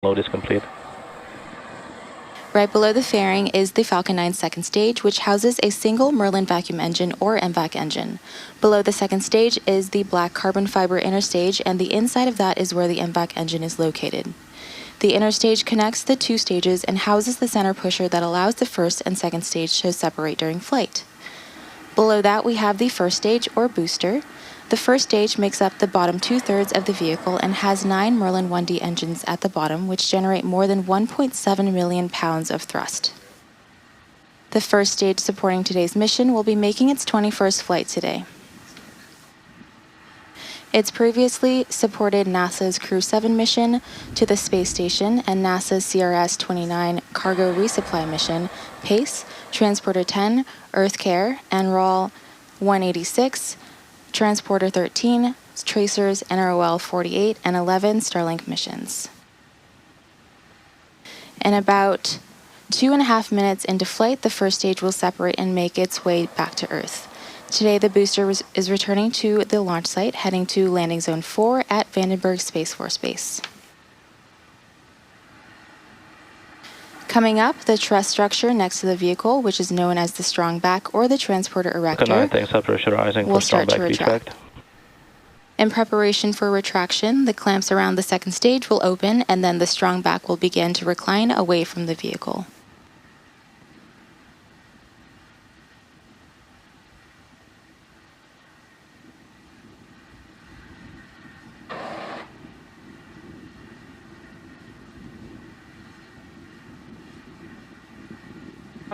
Load is complete. Right below the fairing is the Falcon 9 second stage, which houses a single Merlin vacuum engine or MVAC engine. Below the second stage is the black carbon fiber inner stage, and the inside of that is where the MVAC engine is located. The inner stage connects the two stages and houses the center pusher that allows the first and second stage to separate during flight. Below that, we have the first stage or booster. The first stage makes up the bottom 2/3 of the vehicle and has 9 Merlin 1D engines at the bottom, which generate more than 1.7 million pounds of thrust. The first stage supporting today's mission will be making its 21st flight today. It's previously supported NASA's Crew 7 mission to the space station and NASA's CRS-29 cargo resupply mission, PACE, Transporter 10, Earth Care, NROL 186, Transporter 13, Tracers, NROL 48, and 11 Starlink missions. In about 2.5 minutes into flight, the first stage will separate and make its way back to Earth. Today, the booster is returning to the launch site, heading to Landing Zone 4 at Vandenberg Space Force Base. Coming up, the truss structure next to the vehicle, which is known as the strong back or the transporter erector, will start to retract. In preparation for retraction, the clamps around the second stage will open, and then the strong back will begin to recline away from the vehicle.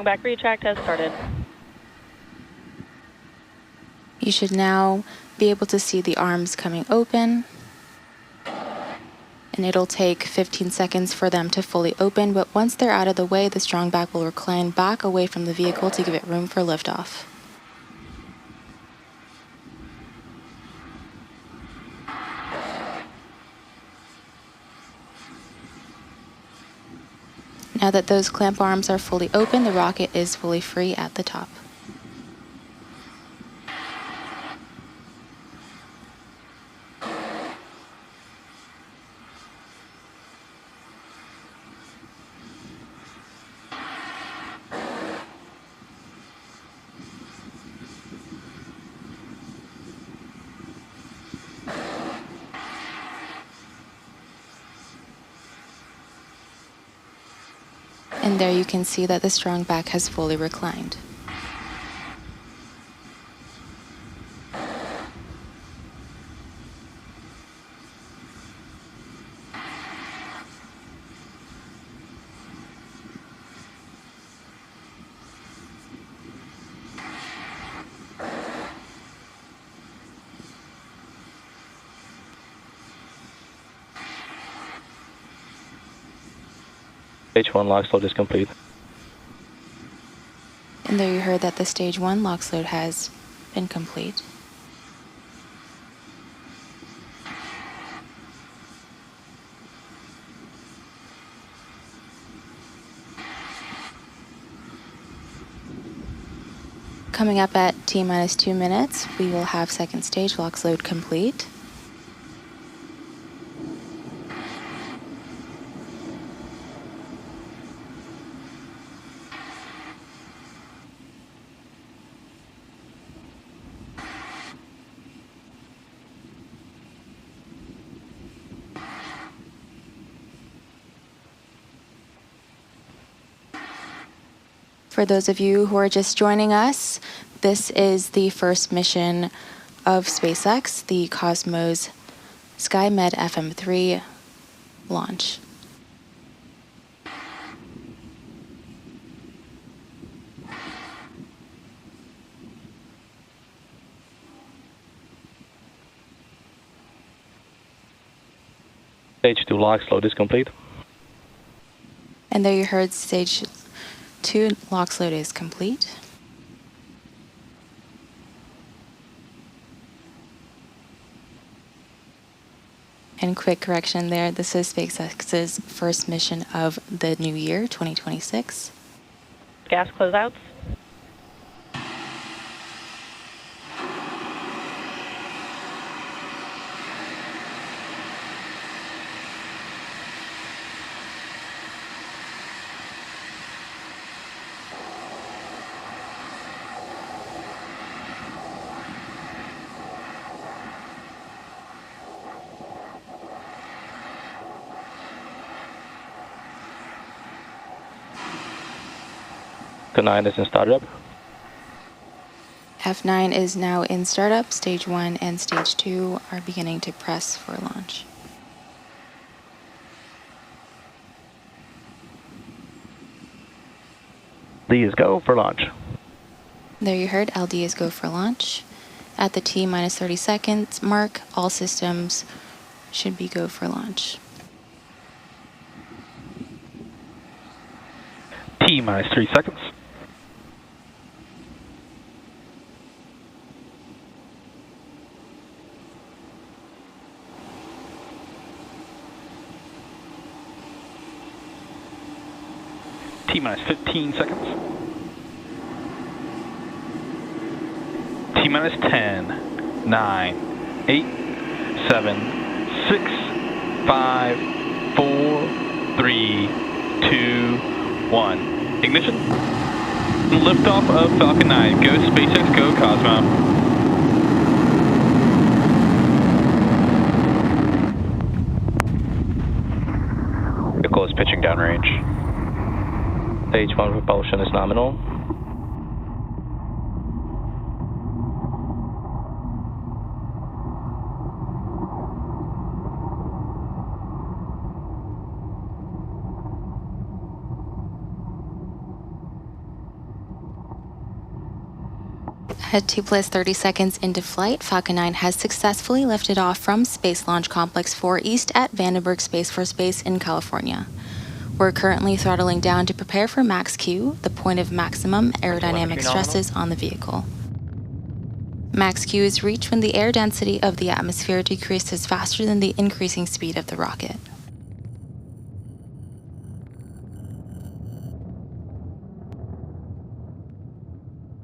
Back retract has started. You should now be able to see the arms coming open, and it'll take 15 seconds for them to fully open, but once they're out of the way, the strong back will recline back away from the vehicle to give it room for liftoff. Now that those clamp arms are fully open, the rocket is fully free at the top. And there you can see that the strong back has fully reclined. Stage 1 LOX load is complete. And there you heard that the stage 1 LOX load has been complete. Coming up at T-minus 2 minutes, we will have second stage LOX load complete. For those of you who are just joining us, this is the first mission of SpaceX, the Cosmos SkyMed FM3 launch. Stage 2 LOX load is complete. And there you heard stage 2 LOX load is complete. And quick correction there, this is SpaceX's first mission of the new year, 2026. Gas closeouts. Falcon 9 is in startup. F9 is now in startup. Stage 1 and Stage 2 are beginning to press for launch. D is go for launch. There you heard LD is go for launch. At the T minus 30 seconds mark, all systems should be go for launch. T minus 3 seconds. T minus 15 seconds. T minus 10, 9, 8, 7, 6, 5, 4, 3, 2, 1. Ignition. Liftoff of Falcon 9. Go SpaceX, go Cosmo. Vehicle is pitching downrange. Stage 1 propulsion is nominal. At 2 plus 30 seconds into flight, Falcon 9 has successfully lifted off from Space Launch Complex 4 East at Vandenberg Space Force Base in California. We're currently throttling down to prepare for max Q, the point of maximum aerodynamic stresses on the vehicle. Max Q is reached when the air density of the atmosphere decreases faster than the increasing speed of the rocket.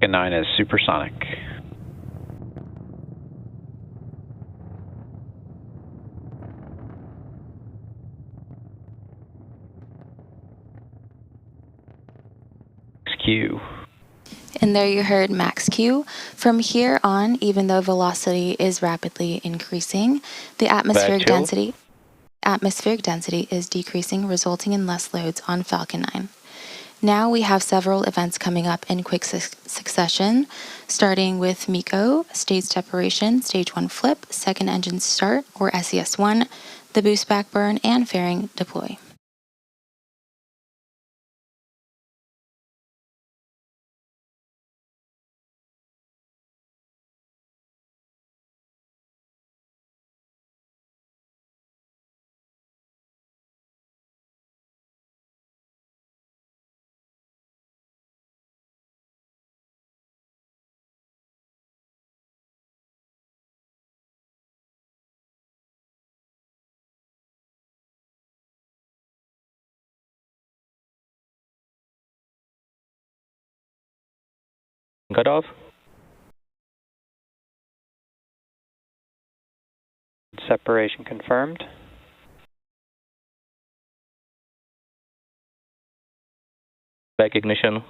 Falcon 9 is supersonic. Q. And there you heard max Q. From here on, even though velocity is rapidly increasing, the atmospheric density is decreasing, resulting in less loads on Falcon 9. Now we have several events coming up in quick succession, starting with MECO, stage separation, stage 1 flip, second engine start, or SES1, the boost back burn, and fairing deploy. Cutoff. Separation confirmed. Back ignition.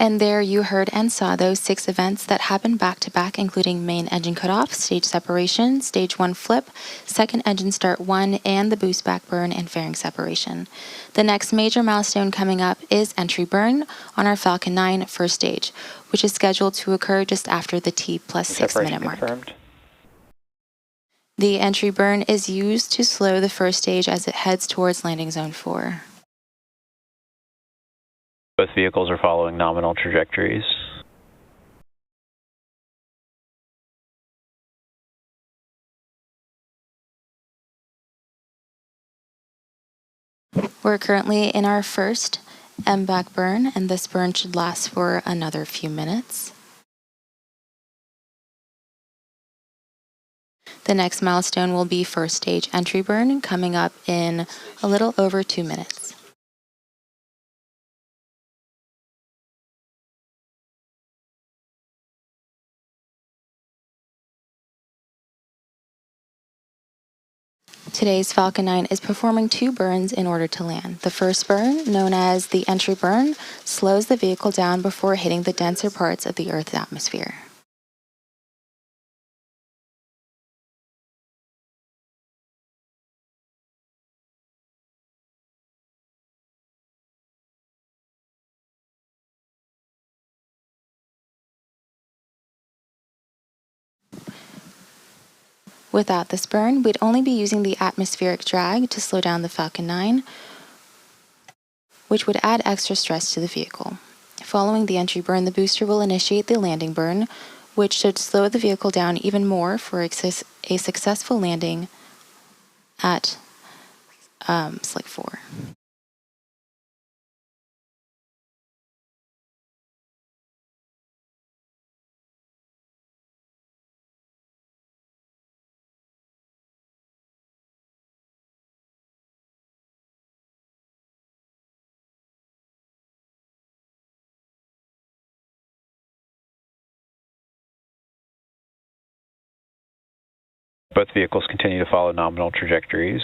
And there you heard and saw those 6 events that happened back to back, including main engine cutoff, stage separation, stage 1 flip, second engine start 1, and the boost back burn and fairing separation. The next major milestone coming up is entry burn on our Falcon 9 first stage, which is scheduled to occur just after the T plus 6 minute mark. Confirmed. The entry burn is used to slow the first stage as it heads towards landing zone 4. Both vehicles are following nominal trajectories. We're currently in our first MVAC burn, and this burn should last for another few minutes. The next milestone will be first stage entry burn, coming up in a little over 2 minutes. Today's Falcon 9 is performing two burns in order to land. The first burn, known as the entry burn, slows the vehicle down before hitting the denser parts of the Earth's atmosphere. Without this burn, we'd only be using the atmospheric drag to slow down the Falcon 9, which would add extra stress to the vehicle. Following the entry burn, the booster will initiate the landing burn, which should slow the vehicle down even more for a successful landing at Slick 4. Both vehicles continue to follow nominal trajectories.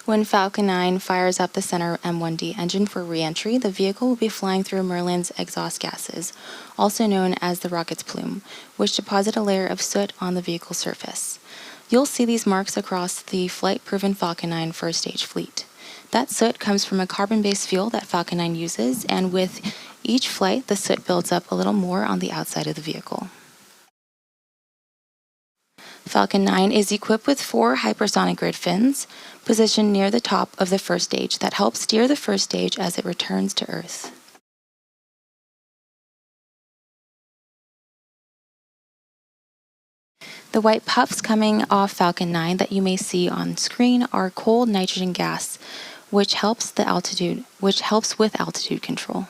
When Falcon 9 fires up the center M1D engine for re-entry, the vehicle will be flying through Merlin's exhaust gases, also known as the rocket's plume, which deposit a layer of soot on the vehicle's surface. You'll see these marks across the flight-proven Falcon 9 first stage fleet. That soot comes from a carbon-based fuel that Falcon 9 uses, and with each flight, the soot builds up a little more on the outside of the vehicle. Falcon 9 is equipped with 4 hypersonic grid fins positioned near the top of the first stage that help steer the first stage as it returns to Earth. The white puffs coming off Falcon 9 that you may see on screen are cold nitrogen gas, which helps with altitude control.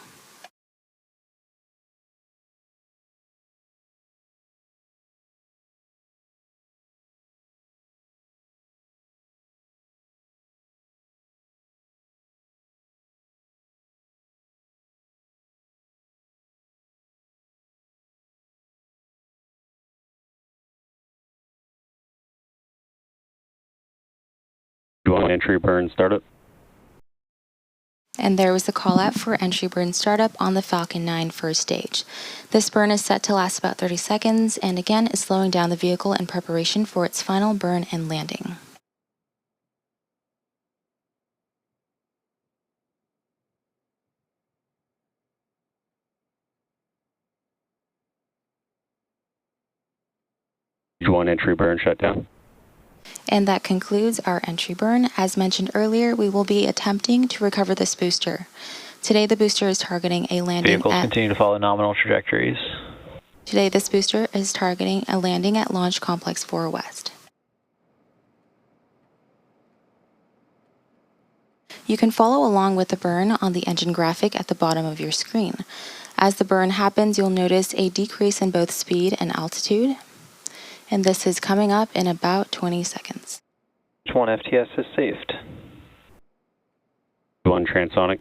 You want entry burn startup? And there was the call out for entry burn startup on the Falcon 9 first stage. This burn is set to last about 30 seconds and again is slowing down the vehicle in preparation for its final burn and landing. You want entry burn shut down? And that concludes our entry burn. As mentioned earlier, we will be attempting to recover this booster. Today, the booster is targeting a landing Vehicles continue to follow nominal trajectories. Today, this booster is targeting a landing at Launch Complex 4 West. You can follow along with the burn on the engine graphic at the bottom of your screen. As the burn happens, you'll notice a decrease in both speed and altitude. And this is coming up in about 20 seconds. One FTS is saved. One transonic.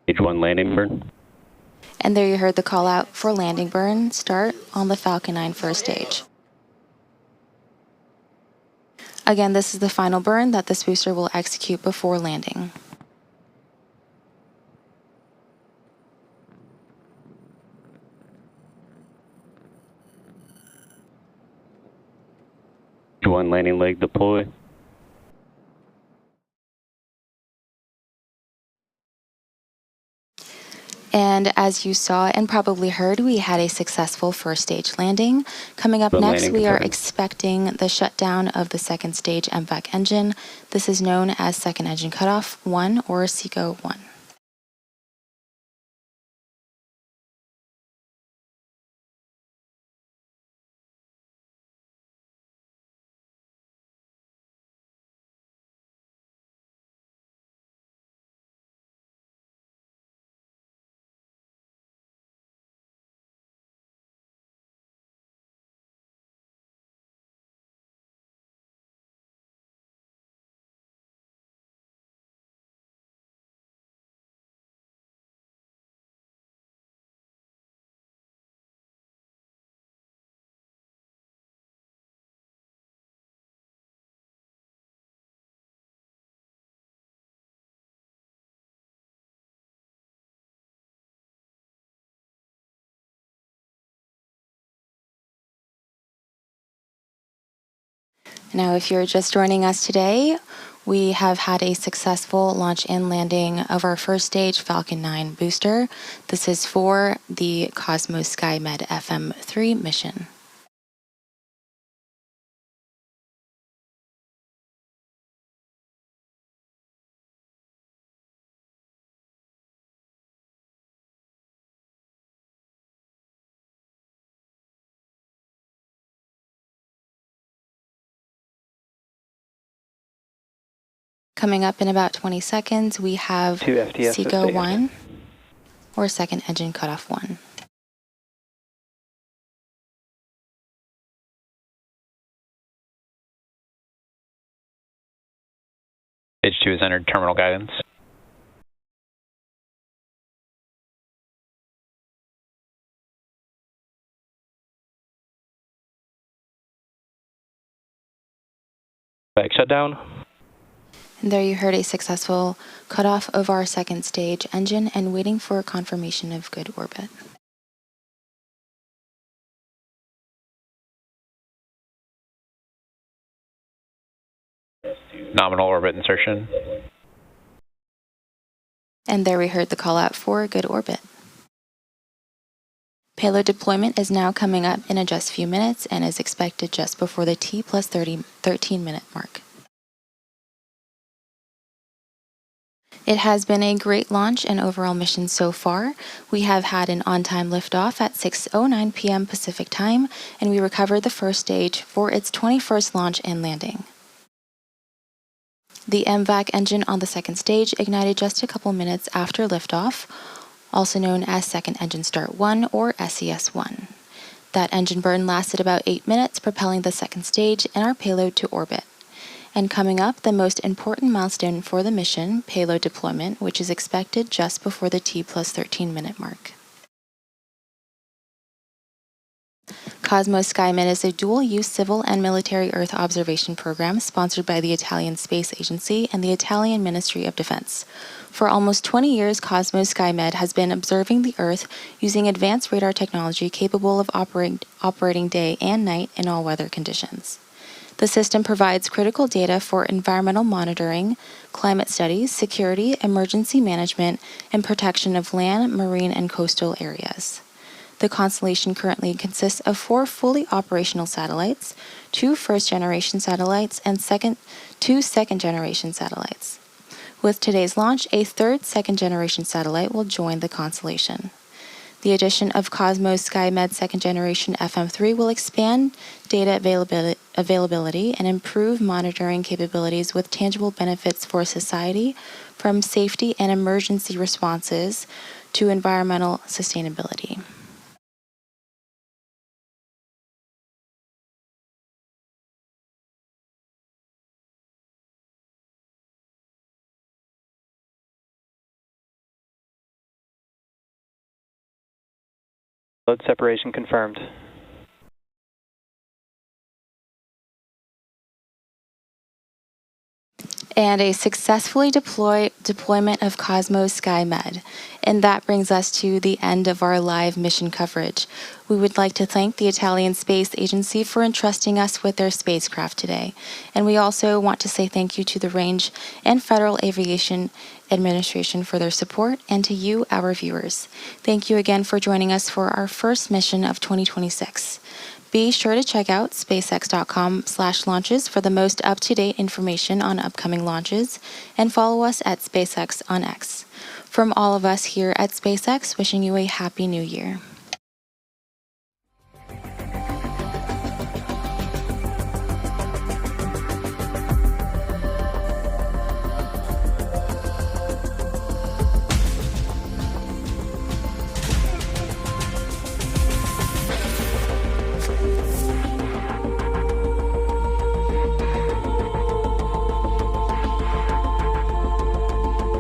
Stage 1 landing burn. And there you heard the call out for landing burn start on the Falcon 9 first stage. Again, this is the final burn that this booster will execute before landing. Stage 1 landing leg deploy. And as you saw and probably heard, we had a successful first stage landing. Coming up next, we are expecting the shutdown of the second stage MVAC engine. This is known as second engine cutoff 1 or SECO 1. Now, if you're just joining us today, we have had a successful launch and landing of our first stage Falcon 9 booster. This is for the Cosmos SkyMed FM3 mission. Coming up in about 20 seconds, we have SECO 1, or second engine cutoff 1. Stage 2 has entered terminal guidance. Back shutdown. And there you heard a successful cutoff of our second stage engine and waiting for confirmation of good orbit. Nominal orbit insertion. And there we heard the call out for good orbit. Payload deployment is now coming up in just a few minutes and is expected just before the T plus 13-minute mark. It has been a great launch and overall mission so far. We have had an on-time liftoff at 6:09 p.m. Pacific time, and we recovered the first stage for its 21st launch and landing. The MVAC engine on the second stage ignited just a couple minutes after liftoff, also known as Second Engine Start 1 or SES-1. That engine burn lasted about 8 minutes, propelling the second stage and our payload to orbit. And coming up, the most important milestone for the mission, payload deployment, which is expected just before the T plus 13-minute mark. Cosmos SkyMed is a dual-use civil and military Earth observation program sponsored by the Italian Space Agency and the Italian Ministry of Defense. For almost 20 years, Cosmos SkyMed has been observing the Earth using advanced radar technology capable of operating day and night in all weather conditions. The system provides critical data for environmental monitoring, climate studies, security, emergency management, and protection of land, marine, and coastal areas. The constellation currently consists of 4 fully operational satellites, 2 first-generation satellites, and 2 second-generation satellites. With today's launch, a third second-generation satellite will join the constellation. The addition of Cosmos SkyMed second-generation FM3 will expand data availability and improve monitoring capabilities with tangible benefits for society, from safety and emergency responses to environmental sustainability. Load separation confirmed. And a successfully deployment of Cosmos SkyMed. And that brings us to the end of our live mission coverage. We would like to thank the Italian Space Agency for entrusting us with their spacecraft today. And we also want to say thank you to the Range and Federal Aviation Administration for their support, and to you, our viewers. Thank you again for joining us for our first mission of 2026. Be sure to check out spacex.com/launches for the most up-to-date information on upcoming launches, and follow us at SpaceX on X. From all of us here at SpaceX, wishing you a Happy New Year.